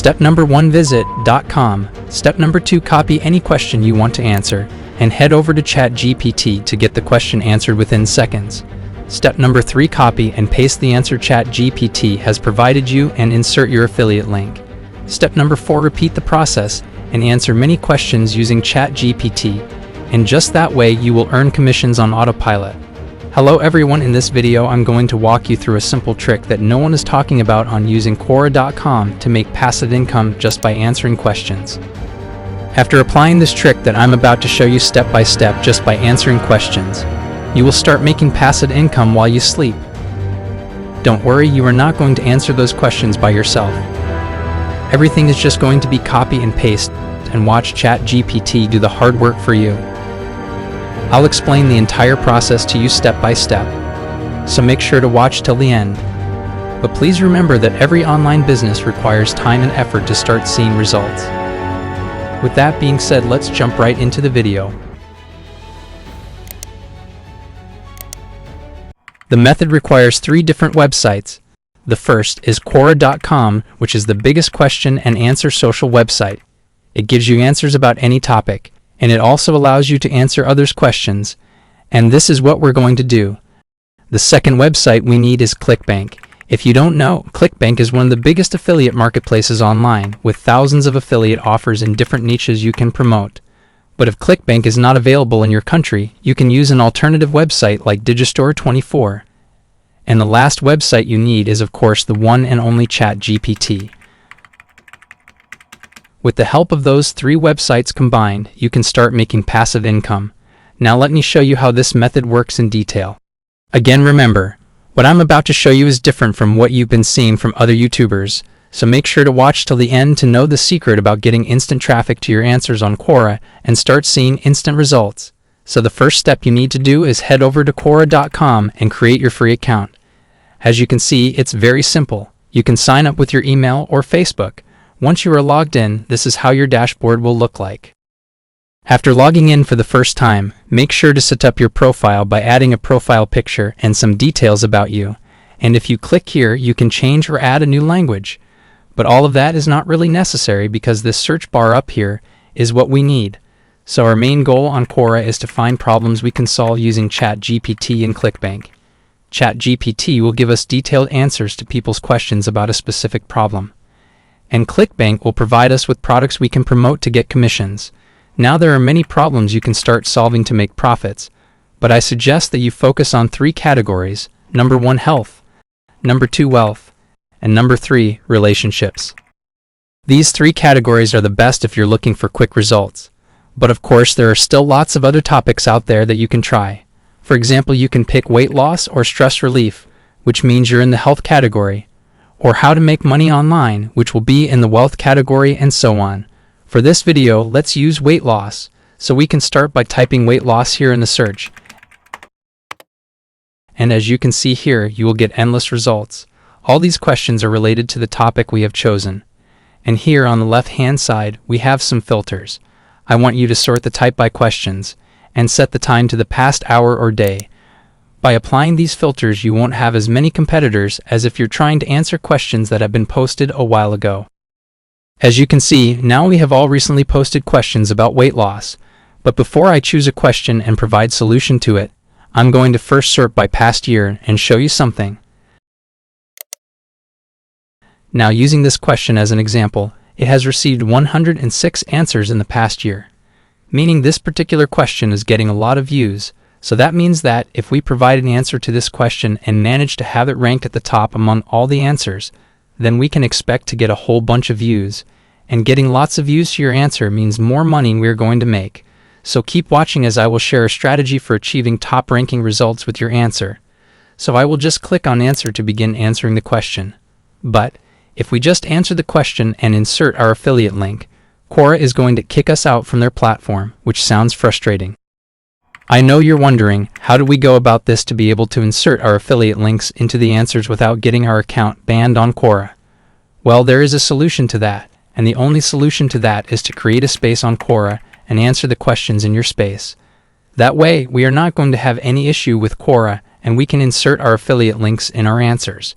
Step number 1, visit .com. Step number 2, copy any question you want to answer and head over to Chat GPT to get the question answered within seconds. Step number 3, copy and paste the answer Chat GPT has provided you and insert your affiliate link. Step number 4, repeat the process and answer many questions using Chat GPT, and just that way you will earn commissions on autopilot. Hello everyone, in this video I'm going to walk you through a simple trick that no one is talking about on using Quora.com to make passive income just by answering questions. After applying this trick that I'm about to show you step by step just by answering questions, you will start making passive income while you sleep. Don't worry, you are not going to answer those questions by yourself. Everything is just going to be copy and paste, and watch Chat GPT do the hard work for you. I'll explain the entire process to you step by step, so make sure to watch till the end. But please remember that every online business requires time and effort to start seeing results. With that being said, let's jump right into the video. The method requires 3 different websites. The first is Quora.com, which is the biggest question and answer social website. It gives you answers about any topic, and it also allows you to answer others' questions, and this is what we're going to do. The second website we need is ClickBank. If you don't know, ClickBank is one of the biggest affiliate marketplaces online, with thousands of affiliate offers in different niches you can promote. But if ClickBank is not available in your country, you can use an alternative website like Digistore24. And the last website you need is of course the one and only Chat GPT. With the help of those 3 websites combined, you can start making passive income. Now let me show you how this method works in detail. Again, remember, what I'm about to show you is different from what you've been seeing from other YouTubers, so make sure to watch till the end to know the secret about getting instant traffic to your answers on Quora and start seeing instant results. So the first step you need to do is head over to Quora.com and create your free account. As you can see, it's very simple. You can sign up with your email or Facebook. Once you are logged in, this is how your dashboard will look like. After logging in for the first time, make sure to set up your profile by adding a profile picture and some details about you. And if you click here, you can change or add a new language. But all of that is not really necessary because this search bar up here is what we need. So our main goal on Quora is to find problems we can solve using Chat GPT and ClickBank. Chat GPT will give us detailed answers to people's questions about a specific problem. And ClickBank will provide us with products we can promote to get commissions. Now there are many problems you can start solving to make profits, but I suggest that you focus on 3 categories. Number 1, health. Number 2, wealth. And number 3, relationships. These 3 categories are the best if you're looking for quick results. But of course, there are still lots of other topics out there that you can try. For example, you can pick weight loss or stress relief, which means you're in the health category, or how to make money online, which will be in the wealth category, and so on. For this video, let's use weight loss, so we can start by typing weight loss here in the search. And as you can see here, you will get endless results. All these questions are related to the topic we have chosen. And here on the left-hand side, we have some filters. I want you to sort the type by questions, and set the time to the past hour or day. By applying these filters, you won't have as many competitors as if you're trying to answer questions that have been posted a while ago. As you can see, now we have all recently posted questions about weight loss. But before I choose a question and provide solution to it, I'm going to first sort by past year and show you something. Now, using this question as an example, it has received 106 answers in the past year, meaning this particular question is getting a lot of views. So that means that if we provide an answer to this question and manage to have it ranked at the top among all the answers, then we can expect to get a whole bunch of views. And getting lots of views to your answer means more money we're going to make. So keep watching as I will share a strategy for achieving top ranking results with your answer. So I will just click on answer to begin answering the question. But if we just answer the question and insert our affiliate link, Quora is going to kick us out from their platform, which sounds frustrating. I know you're wondering, how do we go about this to be able to insert our affiliate links into the answers without getting our account banned on Quora? Well, there is a solution to that, and the only solution to that is to create a space on Quora and answer the questions in your space. That way, we are not going to have any issue with Quora, and we can insert our affiliate links in our answers.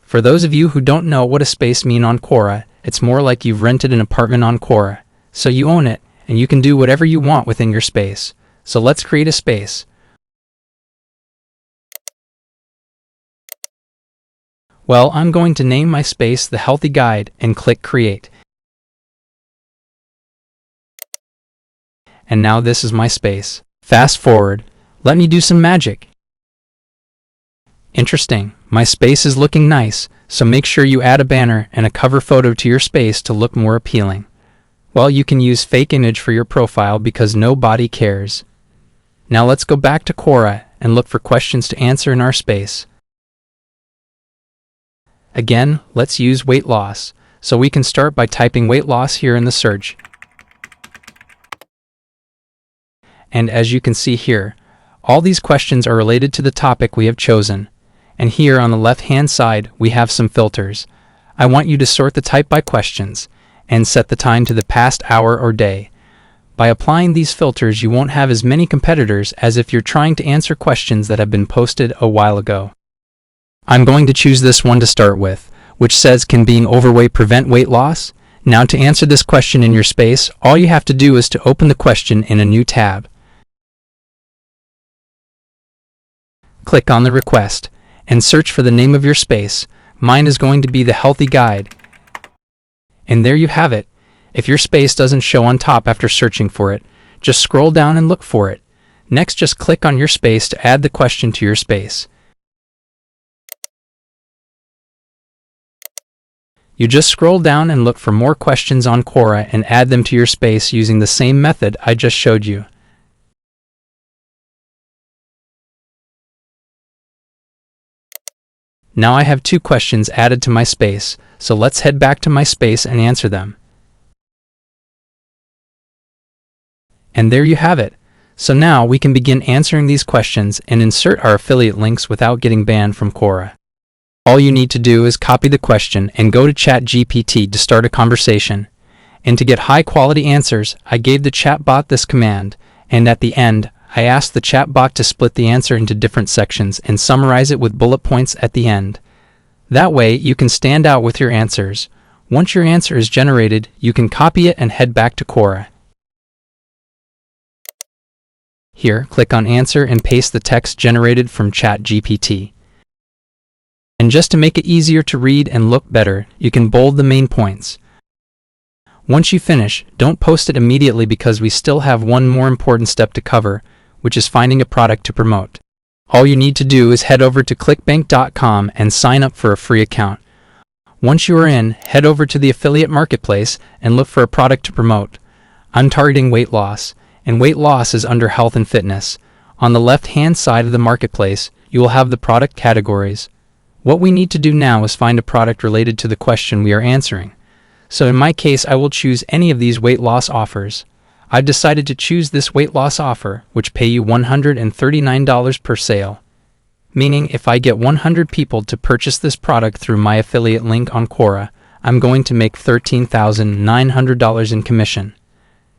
For those of you who don't know what a space means on Quora, It's more like you've rented an apartment on Quora. So you own it, and you can do whatever you want within your space. So let's create a space. Well, I'm going to name my space The Healthy Guide and click Create. And now this is my space. Fast forward. Let me do some magic. Interesting. My space is looking nice, so make sure you add a banner and a cover photo to your space to look more appealing. Well, you can use fake image for your profile because nobody cares. Now let's go back to Quora and look for questions to answer in our space. Again, let's use weight loss. So we can start by typing weight loss here in the search. And as you can see here, all these questions are related to the topic we have chosen. And here on the left-hand side, we have some filters. I want you to sort the type by questions and set the time to the past hour or day. By applying these filters, you won't have as many competitors as if you're trying to answer questions that have been posted a while ago. I'm going to choose this one to start with, which says, can being overweight prevent weight loss? Now to answer this question in your space, all you have to do is to open the question in a new tab. Click on the request and search for the name of your space. Mine is going to be The Healthy Guide. And there you have it. If your space doesn't show on top after searching for it, just scroll down and look for it. Next, just click on your space to add the question to your space. You just scroll down and look for more questions on Quora and add them to your space using the same method I just showed you. Now I have 2 questions added to my space, so let's head back to my space and answer them. And there you have it. So now we can begin answering these questions and insert our affiliate links without getting banned from Quora. All you need to do is copy the question and go to Chat GPT to start a conversation. And to get high-quality answers, I gave the chatbot this command, and at the end, I asked the chatbot to split the answer into different sections and summarize it with bullet points at the end. That way, you can stand out with your answers. Once your answer is generated, you can copy it and head back to Quora. Here, click on Answer and paste the text generated from Chat GPT. And just to make it easier to read and look better, you can bold the main points. Once you finish, don't post it immediately because we still have one more important step to cover, which is finding a product to promote. All you need to do is head over to clickbank.com and sign up for a free account. Once you are in, head over to the affiliate marketplace and look for a product to promote. I'm targeting weight loss, and weight loss is under health and fitness. On the left-hand side of the marketplace, you will have the product categories. What we need to do now is find a product related to the question we are answering. So in my case, I will choose any of these weight loss offers. I've decided to choose this weight loss offer, which pay you $139 per sale. Meaning if I get 100 people to purchase this product through my affiliate link on Quora, I'm going to make $13,900 in commission.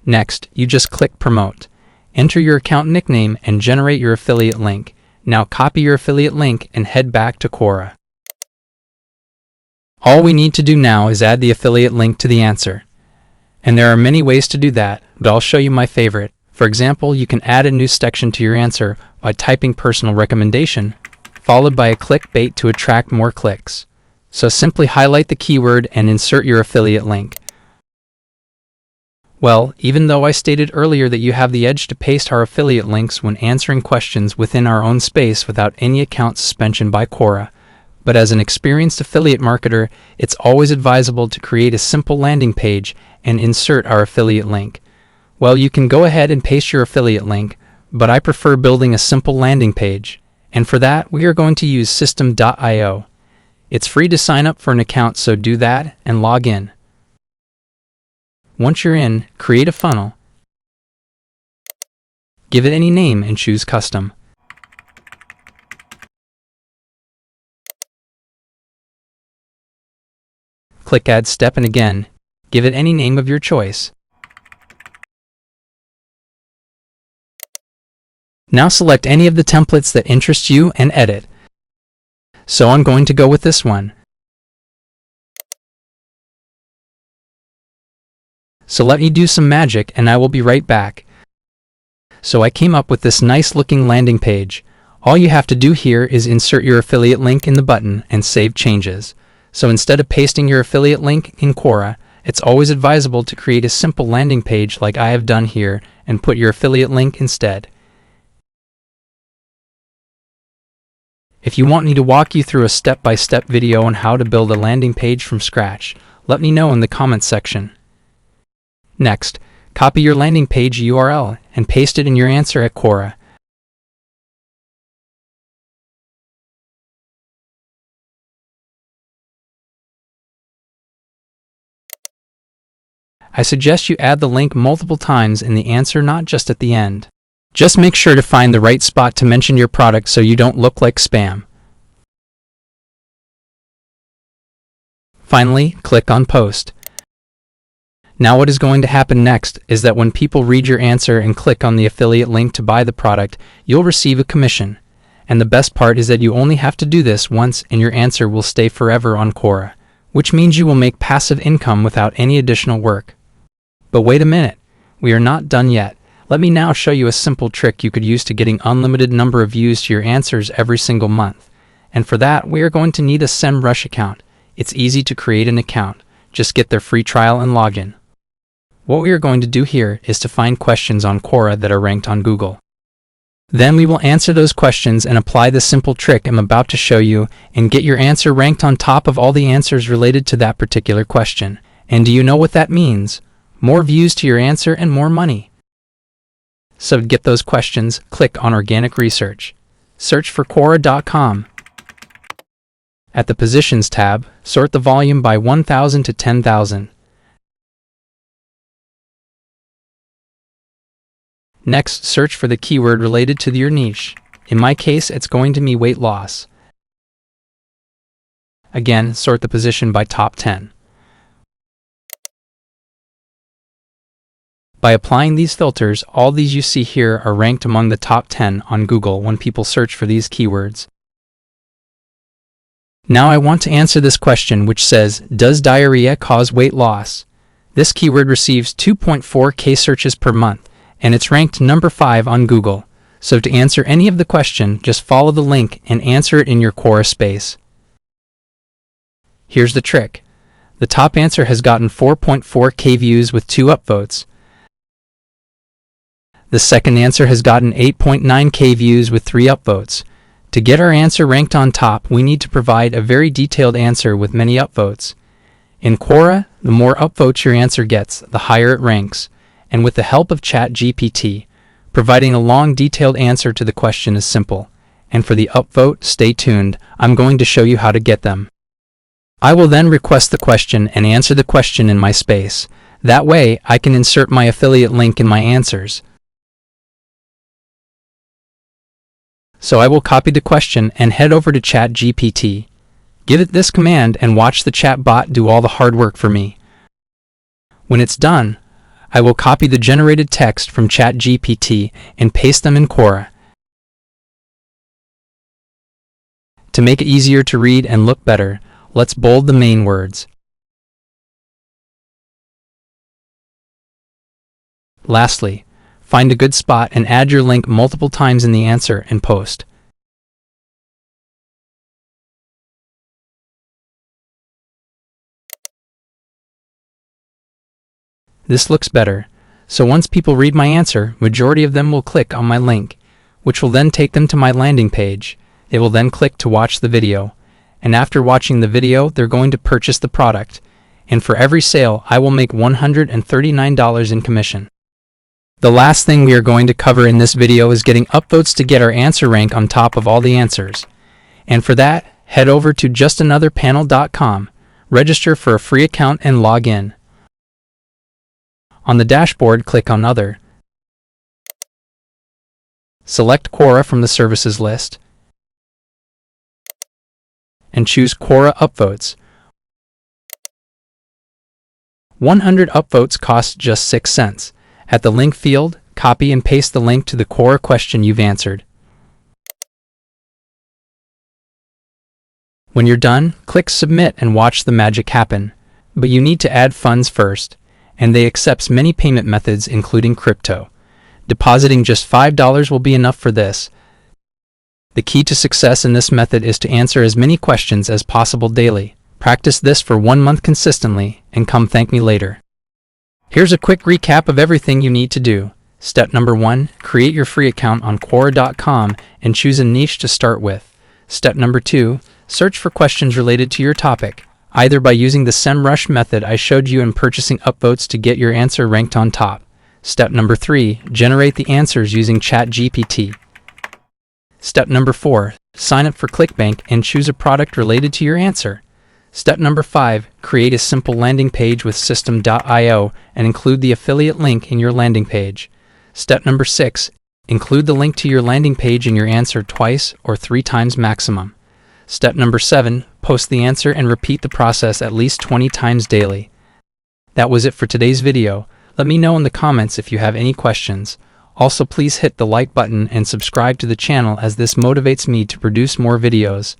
Next, you just click Promote. Enter your account nickname and generate your affiliate link. Now copy your affiliate link and head back to Quora. All we need to do now is add the affiliate link to the answer. And there are many ways to do that, but I'll show you my favorite. For example, you can add a new section to your answer by typing personal recommendation, followed by a clickbait to attract more clicks. So simply highlight the keyword and insert your affiliate link. Well, even though I stated earlier that you have the edge to paste our affiliate links when answering questions within our own space without any account suspension by Quora, but as an experienced affiliate marketer, it's always advisable to create a simple landing page and insert our affiliate link. Well, you can go ahead and paste your affiliate link, but I prefer building a simple landing page. And for that, we are going to use System.io. It's free to sign up for an account, so do that and log in. Once you're in, create a funnel. Give it any name and choose Custom. Click Add Step and again, give it any name of your choice. Now select any of the templates that interest you and edit. So I'm going to go with this one. So let me do some magic and I will be right back. So I came up with this nice looking landing page. All you have to do here is insert your affiliate link in the button and save changes. So instead of pasting your affiliate link in Quora, it's always advisable to create a simple landing page like I have done here and put your affiliate link instead. If you want me to walk you through a step-by-step video on how to build a landing page from scratch, let me know in the comments section. Next, copy your landing page URL and paste it in your answer at Quora. I suggest you add the link multiple times in the answer, not just at the end. Just make sure to find the right spot to mention your product so you don't look like spam. Finally, click on Post. Now what is going to happen next is that when people read your answer and click on the affiliate link to buy the product, you'll receive a commission. And the best part is that you only have to do this once and your answer will stay forever on Quora, which means you will make passive income without any additional work. But wait a minute, we are not done yet. Let me now show you a simple trick you could use to getting unlimited number of views to your answers every single month. And for that, we are going to need a SEMrush account. It's easy to create an account. Just get their free trial and login. What we are going to do here is to find questions on Quora that are ranked on Google. Then we will answer those questions and apply the simple trick I'm about to show you and get your answer ranked on top of all the answers related to that particular question. And do you know what that means? More views to your answer and more money. So to get those questions, click on Organic Research. Search for Quora.com. At the Positions tab, sort the volume by 1,000 to 10,000. Next, search for the keyword related to your niche. In my case, it's going to be weight loss. Again, sort the position by top 10. By applying these filters, all these you see here are ranked among the top 10 on Google when people search for these keywords. Now I want to answer this question which says, does diarrhea cause weight loss? This keyword receives 2.4K searches per month, and it's ranked number 5 on Google. So to answer any of the question, just follow the link and answer it in your Quora space. Here's the trick. The top answer has gotten 4.4K views with 2 upvotes. The second answer has gotten 8.9K views with 3 upvotes. To get our answer ranked on top, we need to provide a very detailed answer with many upvotes. In Quora, the more upvotes your answer gets, the higher it ranks. And with the help of Chat GPT, providing a long, detailed answer to the question is simple. And for the upvote, stay tuned. I'm going to show you how to get them. I will then request the question and answer the question in my space. That way, I can insert my affiliate link in my answers. So I will copy the question and head over to Chat GPT. Give it this command and watch the chat bot do all the hard work for me. When it's done, I will copy the generated text from Chat GPT and paste them in Quora. To make it easier to read and look better, let's bold the main words. Lastly, find a good spot and add your link multiple times in the answer and post. This looks better. So once people read my answer, majority of them will click on my link, which will then take them to my landing page. They will then click to watch the video. And after watching the video, they're going to purchase the product. And for every sale, I will make $139 in commission. The last thing we are going to cover in this video is getting upvotes to get our answer rank on top of all the answers. And for that, head over to justanotherpanel.com, register for a free account and log in. On the dashboard, click on Other. Select Quora from the services list and choose Quora Upvotes. 100 upvotes cost just 6 cents. At the link field, copy and paste the link to the Quora question you've answered. When you're done, click Submit and watch the magic happen. But you need to add funds first. and they accept many payment methods including crypto. Depositing just $5 will be enough for this. The key to success in this method is to answer as many questions as possible daily. Practice this for 1 month consistently, and come thank me later. Here's a quick recap of everything you need to do. Step number 1, create your free account on Quora.com and choose a niche to start with. Step number 2, search for questions related to your topic, either by using the SEMrush method I showed you and purchasing upvotes to get your answer ranked on top. Step number 3, generate the answers using Chat GPT. Step number 4, sign up for ClickBank and choose a product related to your answer. Step number 5, create a simple landing page with System.io and include the affiliate link in your landing page. Step number 6, include the link to your landing page in your answer twice or 3 times maximum. Step number 7, post the answer and repeat the process at least 20 times daily. That was it for today's video. Let me know in the comments if you have any questions. Also, please hit the like button and subscribe to the channel as this motivates me to produce more videos.